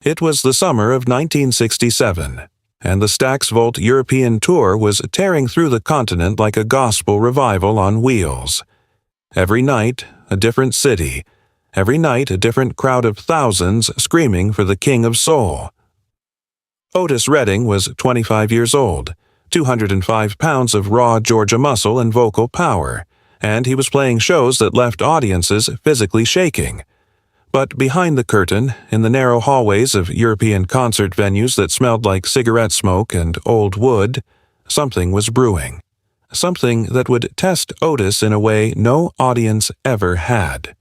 It was the summer of 1967, and the Stax Volt European Tour was tearing through the continent like a gospel revival on wheels. Every night, a different city. Every night, a different crowd of thousands screaming for the King of Soul. Otis Redding was 25 years old, 205 pounds of raw Georgia muscle and vocal power, and he was playing shows that left audiences physically shaking. But behind the curtain, in the narrow hallways of European concert venues that smelled like cigarette smoke and old wood, something was brewing. Something that would test Otis in a way no audience ever had.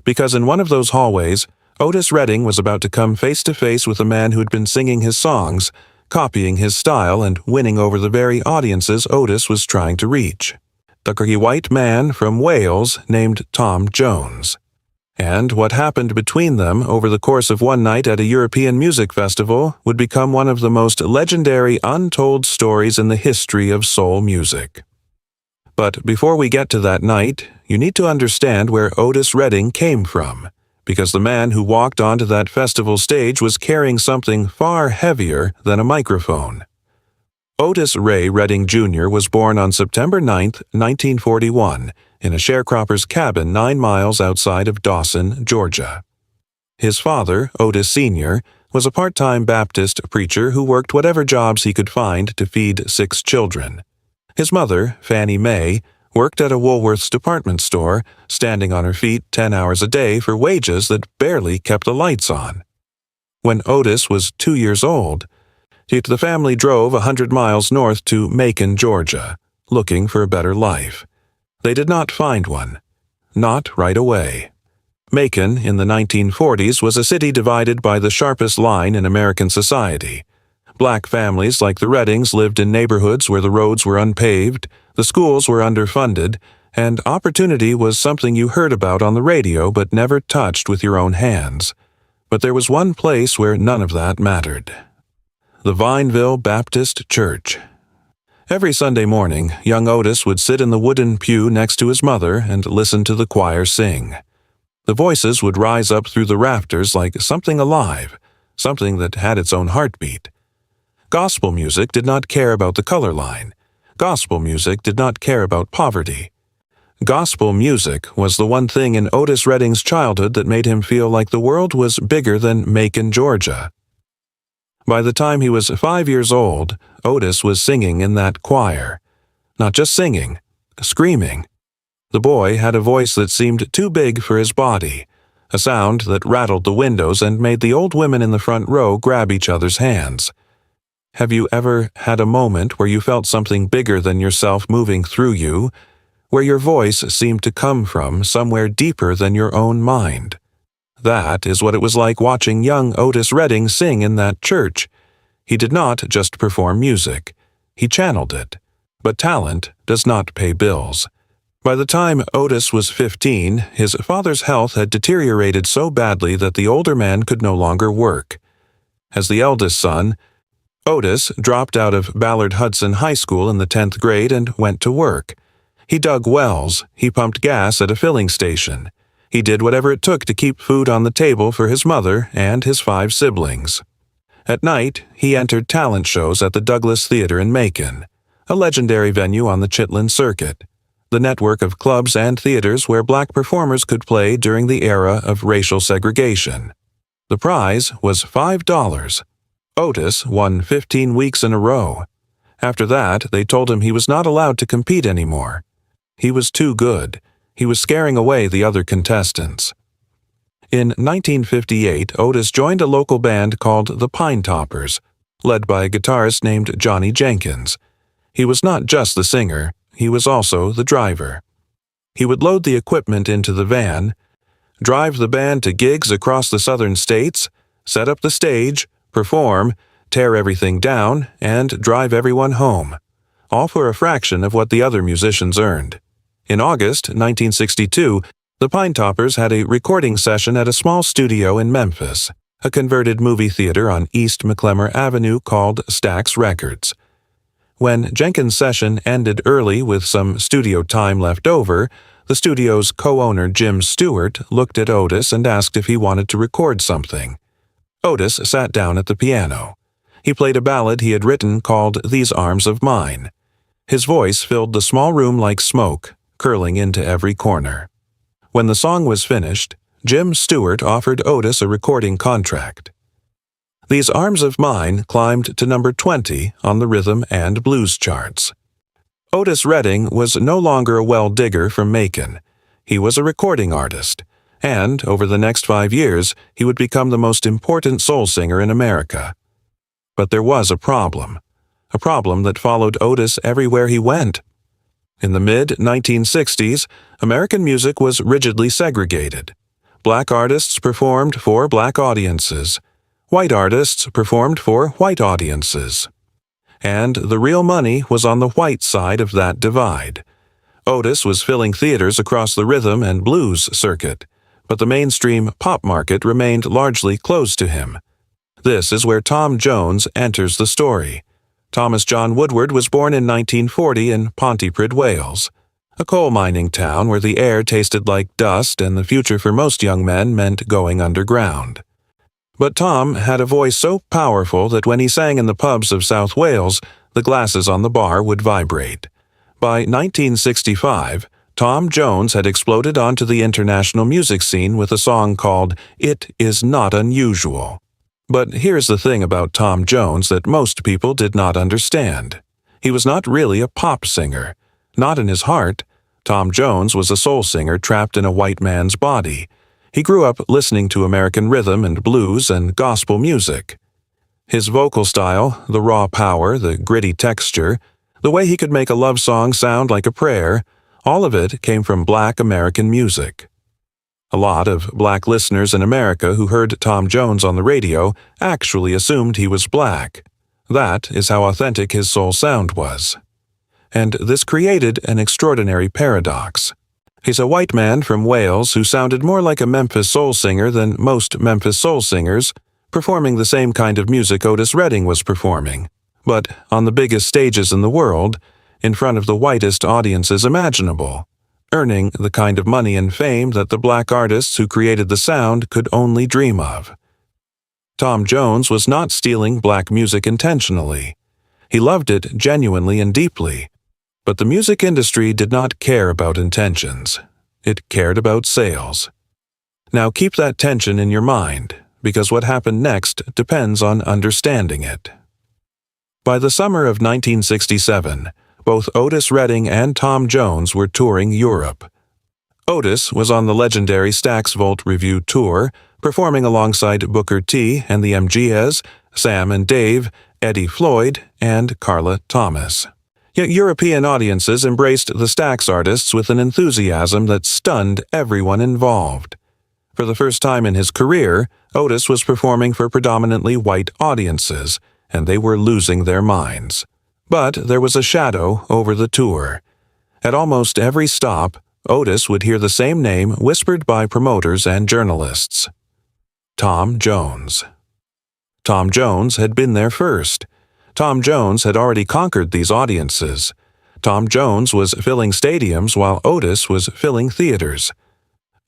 Because in one of those hallways, Otis Redding was about to come face to face with a man who'd been singing his songs, copying his style and winning over the very audiences Otis was trying to reach. The white man from Wales named Tom Jones. And what happened between them over the course of one night at a European music festival would become one of the most legendary untold stories in the history of soul music. But before we get to that night, you need to understand where Otis Redding came from, because the man who walked onto that festival stage was carrying something far heavier than a microphone. Otis Ray Redding Jr. was born on September 9, 1941, in a sharecropper's cabin 9 miles outside of Dawson, Georgia. His father, Otis Sr., was a part-time Baptist preacher who worked whatever jobs he could find to feed 6 children. His mother, Fannie Mae, worked at a Woolworth's department store, standing on her feet 10 hours a day for wages that barely kept the lights on. When Otis was 2 years old, the family drove 100 miles north to Macon, Georgia, looking for a better life. They did not find one. Not right away. Macon, in the 1940s, was a city divided by the sharpest line in American society. Black families like the Reddings lived in neighborhoods where the roads were unpaved, the schools were underfunded, and opportunity was something you heard about on the radio but never touched with your own hands. But there was one place where none of that mattered. The Vineville Baptist Church. Every Sunday morning, young Otis would sit in the wooden pew next to his mother and listen to the choir sing. The voices would rise up through the rafters like something alive, something that had its own heartbeat. Gospel music did not care about the color line. Gospel music did not care about poverty. Gospel music was the one thing in Otis Redding's childhood that made him feel like the world was bigger than Macon, Georgia. By the time he was 5 years old, Otis was singing in that choir. Not just singing, screaming. The boy had a voice that seemed too big for his body, a sound that rattled the windows and made the old women in the front row grab each other's hands. Have you ever had a moment where you felt something bigger than yourself moving through you, where your voice seemed to come from somewhere deeper than your own mind? That is what it was like watching young Otis Redding sing in that church. He did not just perform music. He channeled it. But talent does not pay bills. By the time Otis was 15, his father's health had deteriorated so badly that the older man could no longer work. As the eldest son, Otis dropped out of Ballard Hudson High School in the 10th grade and went to work. He dug wells. He pumped gas at a filling station. He did whatever it took to keep food on the table for his mother and his 5 siblings. At night, he entered talent shows at the Douglas Theater in Macon, a legendary venue on the Chitlin Circuit, the network of clubs and theaters where black performers could play during the era of racial segregation. The prize was $5. Otis won 15 weeks in a row. After that, they told him he was not allowed to compete anymore. He was too good. He was scaring away the other contestants. In 1958, Otis joined a local band called the Pine Toppers, led by a guitarist named Johnny Jenkins. He was not just the singer, he was also the driver. He would load the equipment into the van, drive the band to gigs across the southern states, set up the stage, perform, tear everything down, and drive everyone home, all for a fraction of what the other musicians earned. In August 1962, the Pine Toppers had a recording session at a small studio in Memphis, a converted movie theater on East McClemmer Avenue called Stax Records. When Jenkins' session ended early with some studio time left over, the studio's co-owner Jim Stewart looked at Otis and asked if he wanted to record something. Otis sat down at the piano. He played a ballad he had written called "These Arms of Mine." His voice filled the small room like smoke, curling into every corner. When the song was finished, Jim Stewart offered Otis a recording contract. "These Arms of Mine" climbed to number 20 on the rhythm and blues charts. Otis Redding was no longer a well-digger from Macon. He was a recording artist, and over the next 5 years, he would become the most important soul singer in America. But there was a problem that followed Otis everywhere he went. In the mid-1960s, American music was rigidly segregated. Black artists performed for black audiences. White artists performed for white audiences. And the real money was on the white side of that divide. Otis was filling theaters across the rhythm and blues circuit, but the mainstream pop market remained largely closed to him. This is where Tom Jones enters the story. Thomas John Woodward was born in 1940 in Pontypridd, Wales, a coal mining town where the air tasted like dust and the future for most young men meant going underground. But Tom had a voice so powerful that when he sang in the pubs of South Wales, the glasses on the bar would vibrate. By 1965, Tom Jones had exploded onto the international music scene with a song called "It Is Not Unusual." But here's the thing about Tom Jones that most people did not understand. He was not really a pop singer. Not in his heart. Tom Jones was a soul singer trapped in a white man's body. He grew up listening to American rhythm and blues and gospel music. His vocal style, the raw power, the gritty texture, the way he could make a love song sound like a prayer, all of it came from black American music. A lot of black listeners in America who heard Tom Jones on the radio actually assumed he was black. That is how authentic his soul sound was. And this created an extraordinary paradox. He's a white man from Wales who sounded more like a Memphis soul singer than most Memphis soul singers, performing the same kind of music Otis Redding was performing, but on the biggest stages in the world, in front of the whitest audiences imaginable, earning the kind of money and fame that the black artists who created the sound could only dream of. Tom Jones was not stealing black music intentionally. He loved it genuinely and deeply. But the music industry did not care about intentions. It cared about sales. Now keep that tension in your mind, because what happened next depends on understanding it. By the summer of 1967, both Otis Redding and Tom Jones were touring Europe. Otis was on the legendary Stax Volt Revue tour, performing alongside Booker T and the MGs, Sam and Dave, Eddie Floyd, and Carla Thomas. Yet European audiences embraced the Stax artists with an enthusiasm that stunned everyone involved. For the first time in his career, Otis was performing for predominantly white audiences, and they were losing their minds. But there was a shadow over the tour. At almost every stop, Otis would hear the same name whispered by promoters and journalists. Tom Jones. Tom Jones had been there first. Tom Jones had already conquered these audiences. Tom Jones was filling stadiums while Otis was filling theaters.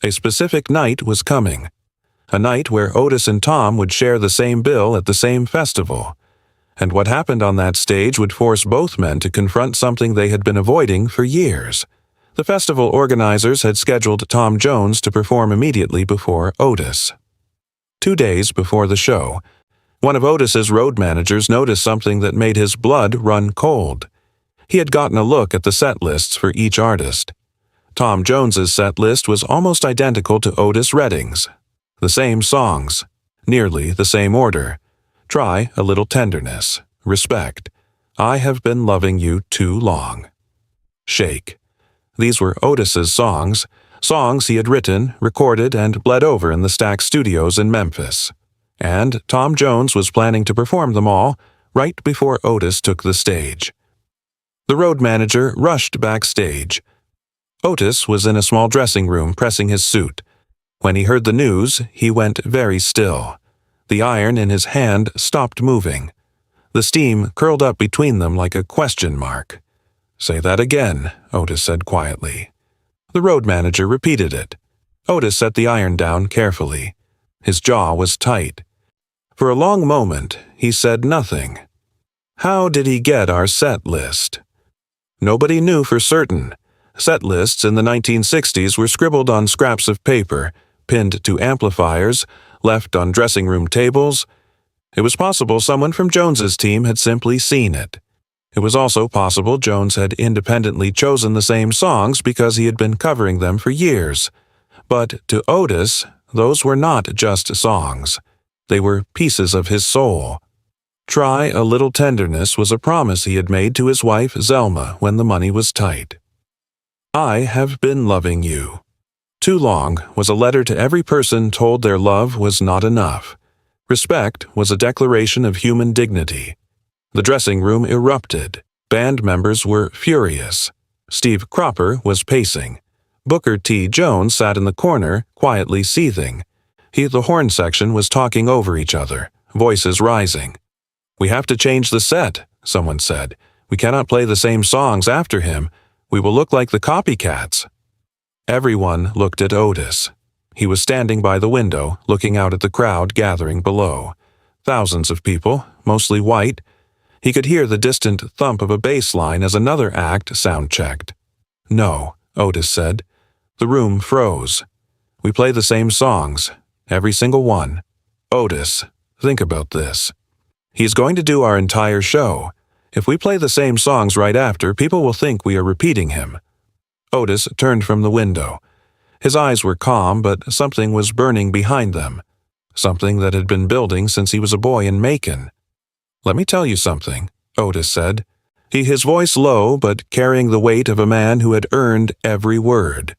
A specific night was coming. A night where Otis and Tom would share the same bill at the same festival. And what happened on that stage would force both men to confront something they had been avoiding for years. The festival organizers had scheduled Tom Jones to perform immediately before Otis. 2 days before the show, one of Otis's road managers noticed something that made his blood run cold. He had gotten a look at the set lists for each artist. Tom Jones's set list was almost identical to Otis Redding's. The same songs, nearly the same order. Try a little tenderness, respect. I have been loving you too long. Shake. These were Otis's songs he had written, recorded, and bled over in the Stax studios in Memphis. And Tom Jones was planning to perform them all right before Otis took the stage. The road manager rushed backstage. Otis was in a small dressing room pressing his suit. When he heard the news, he went very still. The iron in his hand stopped moving. The steam curled up between them like a question mark. "Say that again," Otis said quietly. The road manager repeated it. Otis set the iron down carefully. His jaw was tight. For a long moment, he said nothing. How did he get our set list? Nobody knew for certain. Set lists in the 1960s were scribbled on scraps of paper, pinned to amplifiers, left on dressing room tables. It was possible someone from Jones's team had simply seen it. It was also possible Jones had independently chosen the same songs because he had been covering them for years. But to Otis, those were not just songs. They were pieces of his soul. Try a Little Tenderness was a promise he had made to his wife Zelma when the money was tight. I have been loving you. Too Long was a letter to every person told their love was not enough. Respect was a declaration of human dignity. The dressing room erupted. Band members were furious. Steve Cropper was pacing. Booker T. Jones sat in the corner, quietly seething. The horn section was talking over each other, voices rising. "We have to change the set," someone said. "We cannot play the same songs after him. We will look like the copycats." Everyone looked at Otis. He was standing by the window, looking out at the crowd gathering below. Thousands of people, mostly white. He could hear the distant thump of a bass line as another act sound-checked. "No," Otis said. The room froze. "We play the same songs. Every single one. Otis, think about this. He's going to do our entire show. If we play the same songs right after, people will think we are repeating him." Otis turned from the window. His eyes were calm, but something was burning behind them. Something that had been building since he was a boy in Macon. "Let me tell you something," Otis said. His voice low, but carrying the weight of a man who had earned every word.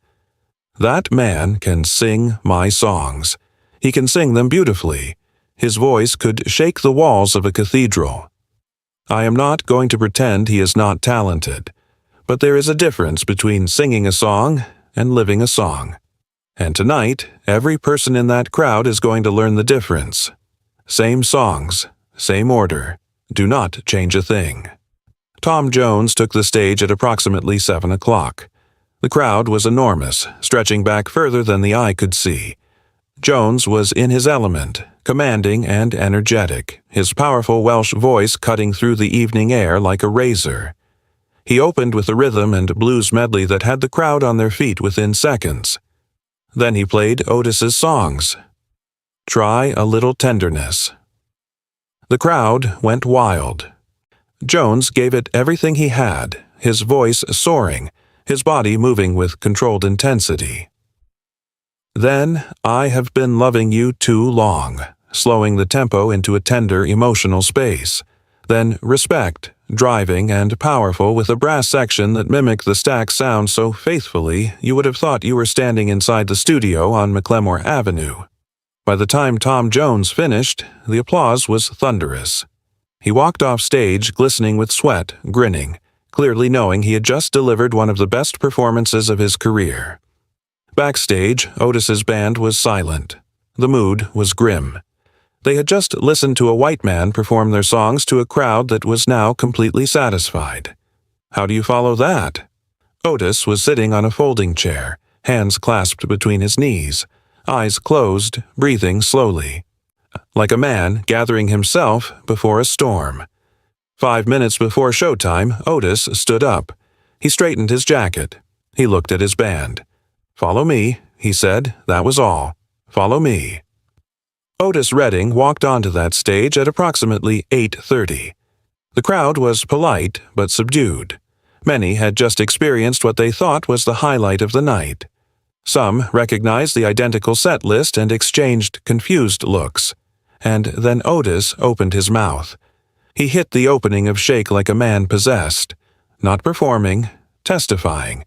"That man can sing my songs. He can sing them beautifully. His voice could shake the walls of a cathedral. I am not going to pretend he is not talented, but there is a difference between singing a song and living a song. And tonight, every person in that crowd is going to learn the difference. Same songs, same order. Do not change a thing." Tom Jones took the stage at approximately 7 o'clock. The crowd was enormous, stretching back further than the eye could see. Jones was in his element, commanding and energetic, his powerful Welsh voice cutting through the evening air like a razor. He opened with a rhythm and blues medley that had the crowd on their feet within seconds. Then he played Otis's songs. "Try a Little Tenderness." The crowd went wild. Jones gave it everything he had, his voice soaring, his body moving with controlled intensity. Then, "I Have Been Loving You Too Long," slowing the tempo into a tender, emotional space. Then Respect, driving and powerful with a brass section that mimicked the Stax sound so faithfully you would have thought you were standing inside the studio on McLemore Avenue. By the time Tom Jones finished, the applause was thunderous. He walked off stage glistening with sweat, grinning, clearly knowing he had just delivered one of the best performances of his career. Backstage, Otis's band was silent. The mood was grim. They had just listened to a white man perform their songs to a crowd that was now completely satisfied. How do you follow that? Otis was sitting on a folding chair, hands clasped between his knees, eyes closed, breathing slowly. Like a man gathering himself before a storm. 5 minutes before showtime, Otis stood up. He straightened his jacket. He looked at his band. "Follow me," he said. That was all. "Follow me." Otis Redding walked onto that stage at approximately 8:30. The crowd was polite but subdued. Many had just experienced what they thought was the highlight of the night. Some recognized the identical set list and exchanged confused looks. And then Otis opened his mouth. He hit the opening of Shake like a man possessed. Not performing, testifying.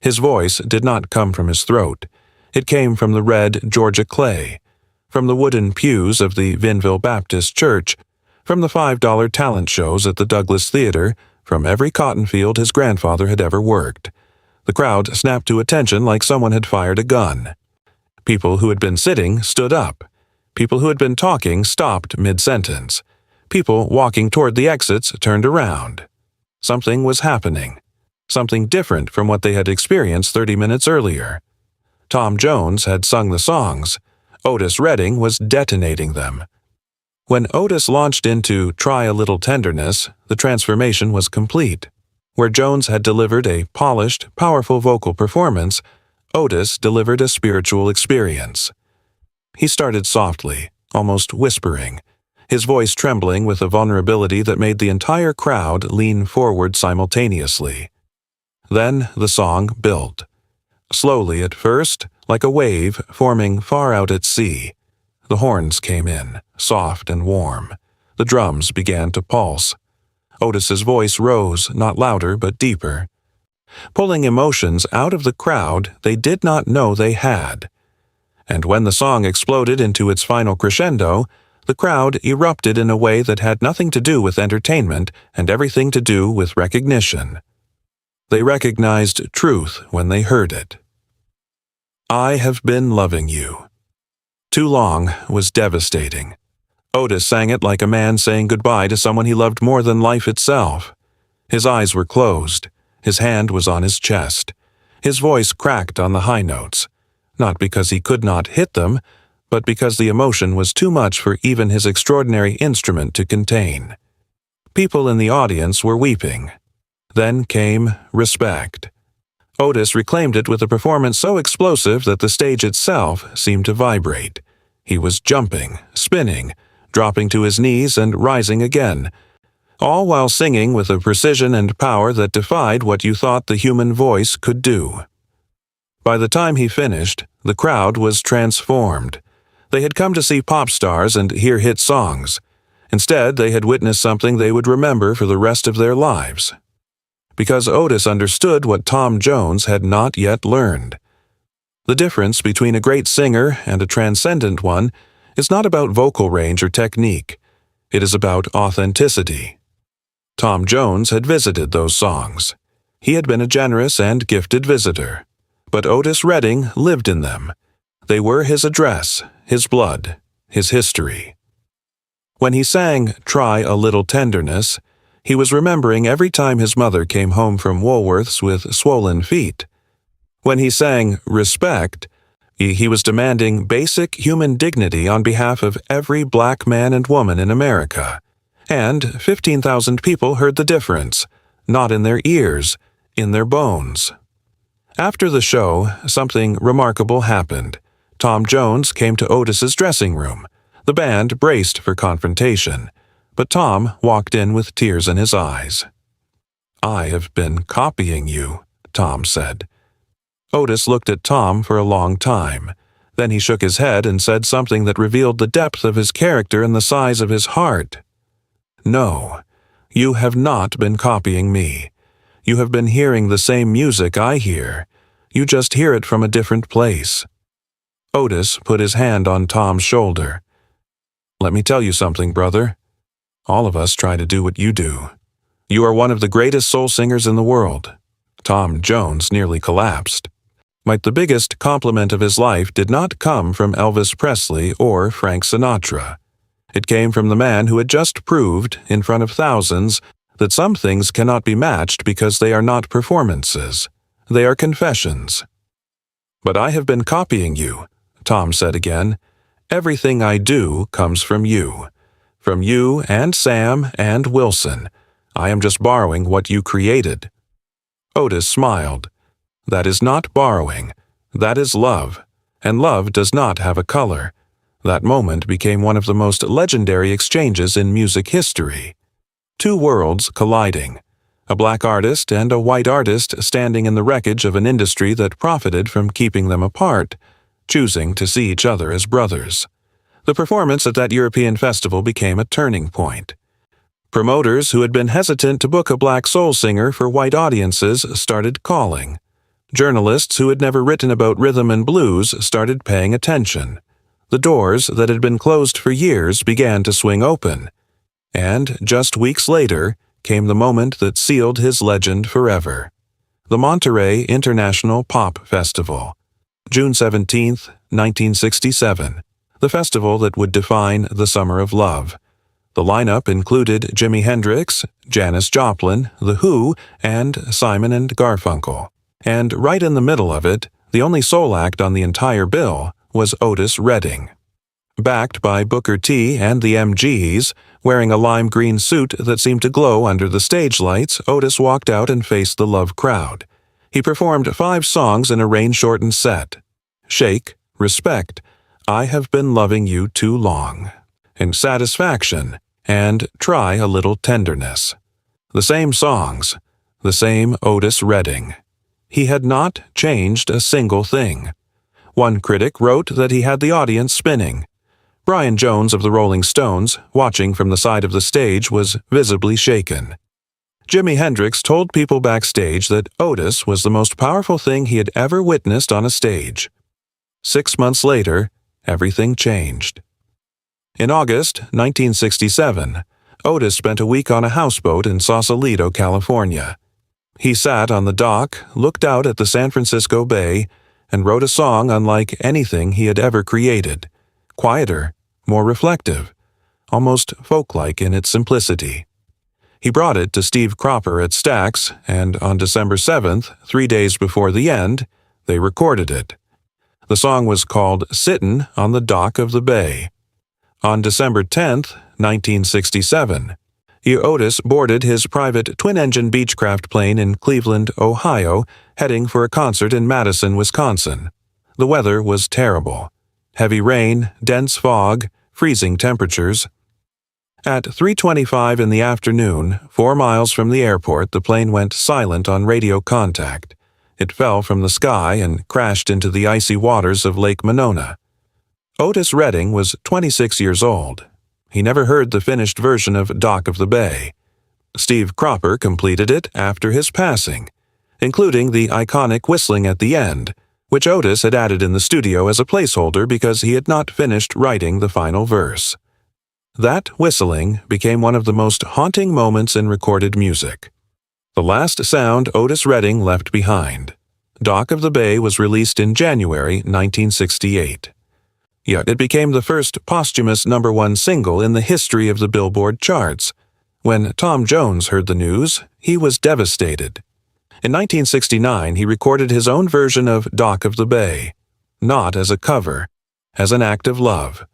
His voice did not come from his throat. It came from the red Georgia clay, from the wooden pews of the Vinville Baptist Church, from the $5 talent shows at the Douglas Theater, from every cotton field his grandfather had ever worked. The crowd snapped to attention like someone had fired a gun. People who had been sitting stood up. People who had been talking stopped mid-sentence. People walking toward the exits turned around. Something was happening. Something different from what they had experienced 30 minutes earlier. Tom Jones had sung the songs. Otis Redding was detonating them. When Otis launched into Try a Little Tenderness, the transformation was complete. Where Jones had delivered a polished, powerful vocal performance, Otis delivered a spiritual experience. He started softly, almost whispering, his voice trembling with a vulnerability that made the entire crowd lean forward simultaneously. Then the song built. Slowly at first, like a wave forming far out at sea. The horns came in, soft and warm. The drums began to pulse. Otis's voice rose, not louder but deeper, pulling emotions out of the crowd they did not know they had. And when the song exploded into its final crescendo, the crowd erupted in a way that had nothing to do with entertainment and everything to do with recognition. They recognized truth when they heard it. I have been loving you. Too long was devastating. Otis sang it like a man saying goodbye to someone he loved more than life itself. His eyes were closed. His hand was on his chest. His voice cracked on the high notes, not because he could not hit them, but because the emotion was too much for even his extraordinary instrument to contain. People in the audience were weeping. Then came respect. Otis reclaimed it with a performance so explosive that the stage itself seemed to vibrate. He was jumping, spinning, dropping to his knees and rising again, all while singing with a precision and power that defied what you thought the human voice could do. By the time he finished, the crowd was transformed. They had come to see pop stars and hear hit songs. Instead, they had witnessed something they would remember for the rest of their lives. Because Otis understood what Tom Jones had not yet learned. The difference between a great singer and a transcendent one is not about vocal range or technique. It is about authenticity. Tom Jones had visited those songs. He had been a generous and gifted visitor. But Otis Redding lived in them. They were his address, his blood, his history. When he sang Try a Little Tenderness, he was remembering every time his mother came home from Woolworth's with swollen feet. When he sang Respect, he was demanding basic human dignity on behalf of every black man and woman in America. And 15,000 people heard the difference, not in their ears, in their bones. After the show, something remarkable happened. Tom Jones came to Otis's dressing room. The band braced for confrontation. But Tom walked in with tears in his eyes. I have been copying you, Tom said. Otis looked at Tom for a long time. Then he shook his head and said something that revealed the depth of his character and the size of his heart. No, you have not been copying me. You have been hearing the same music I hear. You just hear it from a different place. Otis put his hand on Tom's shoulder. Let me tell you something, brother. All of us try to do what you do. You are one of the greatest soul singers in the world. Tom Jones nearly collapsed. But the biggest compliment of his life did not come from Elvis Presley or Frank Sinatra. It came from the man who had just proved, in front of thousands, that some things cannot be matched because they are not performances. They are confessions. But I have been copying you, Tom said again. Everything I do comes from you. From you and Sam and Wilson. I am just borrowing what you created. Otis smiled. That is not borrowing. That is love. And love does not have a color. That moment became one of the most legendary exchanges in music history. Two worlds colliding. A black artist and a white artist standing in the wreckage of an industry that profited from keeping them apart, choosing to see each other as brothers. The performance at that European festival became a turning point. Promoters who had been hesitant to book a black soul singer for white audiences started calling. Journalists who had never written about rhythm and blues started paying attention. The doors that had been closed for years began to swing open. And just weeks later came the moment that sealed his legend forever. The Monterey International Pop Festival. June 17, 1967. The festival that would define the Summer of Love. The lineup included Jimi Hendrix, Janis Joplin, The Who, and Simon and Garfunkel. And right in the middle of it, the only soul act on the entire bill was Otis Redding. Backed by Booker T and the MGs, wearing a lime green suit that seemed to glow under the stage lights, Otis walked out and faced the Love crowd. He performed 5 songs in a rain-shortened set: Shake, Respect, I Have Been Loving You Too Long, and Satisfaction, and Try a Little Tenderness. The same songs, the same Otis Redding. He had not changed a single thing. One critic wrote that he had the audience spinning. Brian Jones of the Rolling Stones, watching from the side of the stage, was visibly shaken. Jimi Hendrix told people backstage that Otis was the most powerful thing he had ever witnessed on a stage. 6 months later, everything changed. In August 1967, Otis spent a week on a houseboat in Sausalito, California. He sat on the dock, looked out at the San Francisco Bay, and wrote a song unlike anything he had ever created. Quieter, more reflective, almost folk-like in its simplicity. He brought it to Steve Cropper at Stax, and on December 7th, 3 days before the end, they recorded it. The song was called Sittin' on the Dock of the Bay. On December 10th, 1967, Otis boarded his private twin-engine Beechcraft plane in Cleveland, Ohio, heading for a concert in Madison, Wisconsin. The weather was terrible. Heavy rain, dense fog, freezing temperatures. At 3:25 in the afternoon, 4 miles from the airport, the plane went silent on radio contact. It fell from the sky and crashed into the icy waters of Lake Monona. Otis Redding was 26 years old. He never heard the finished version of Dock of the Bay. Steve Cropper completed it after his passing, including the iconic whistling at the end, which Otis had added in the studio as a placeholder because he had not finished writing the final verse. That whistling became one of the most haunting moments in recorded music. The last sound Otis Redding left behind. Dock of the Bay was released in January 1968. Yet it became the first posthumous #1 single in the history of the Billboard charts. When Tom Jones heard the news, he was devastated. In 1969, he recorded his own version of Dock of the Bay, not as a cover, as an act of love,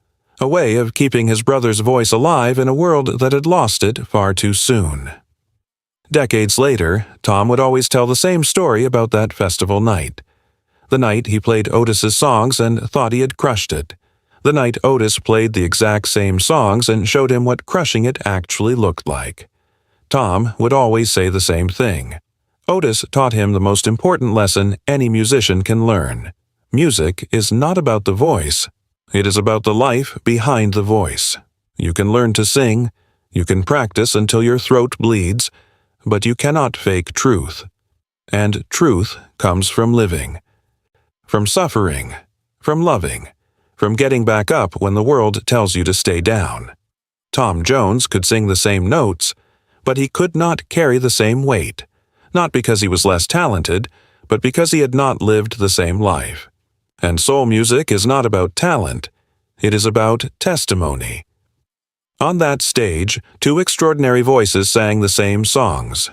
a way of keeping his brother's voice alive in a world that had lost it far too soon. Decades later, Tom would always tell the same story about that festival night. The night he played Otis's songs and thought he had crushed it. The night Otis played the exact same songs and showed him what crushing it actually looked like. Tom would always say the same thing. Otis taught him the most important lesson any musician can learn. Music is not about the voice. It is about the life behind the voice. You can learn to sing, you can practice until your throat bleeds, but you cannot fake truth. And truth comes from living. From suffering, from loving, from getting back up when the world tells you to stay down. Tom Jones could sing the same notes, but he could not carry the same weight, not because he was less talented, but because he had not lived the same life. And soul music is not about talent, it is about testimony. On that stage, 2 extraordinary voices sang the same songs.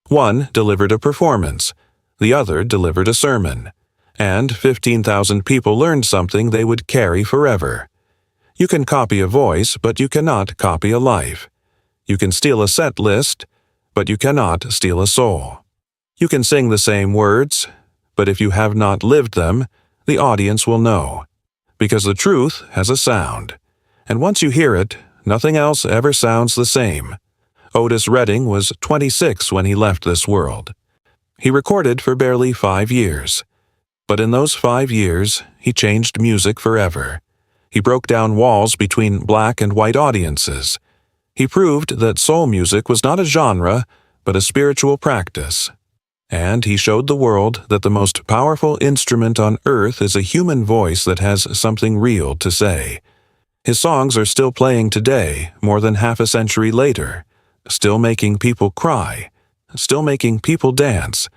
One delivered a performance, the other delivered a sermon. And 15,000 people learned something they would carry forever. You can copy a voice, but you cannot copy a life. You can steal a set list, but you cannot steal a soul. You can sing the same words, but if you have not lived them, the audience will know. Because the truth has a sound, and once you hear it, nothing else ever sounds the same. Otis Redding was 26 when he left this world. He recorded for barely 5 years. But in those 5 years, he changed music forever. He broke down walls between black and white audiences. He proved that soul music was not a genre, but a spiritual practice. And he showed the world that the most powerful instrument on earth is a human voice that has something real to say. His songs are still playing today, more than half a century later, still making people cry, still making people dance,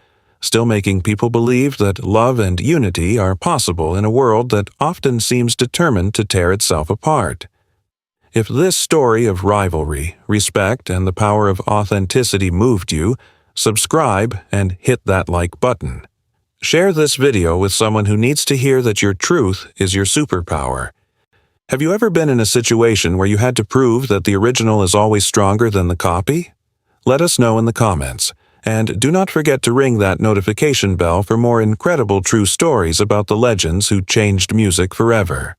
still making people believe that love and unity are possible in a world that often seems determined to tear itself apart. If this story of rivalry, respect, and the power of authenticity moved you, subscribe and hit that like button. Share this video with someone who needs to hear that your truth is your superpower. Have you ever been in a situation where you had to prove that the original is always stronger than the copy? Let us know in the comments, and do not forget to ring that notification bell for more incredible true stories about the legends who changed music forever.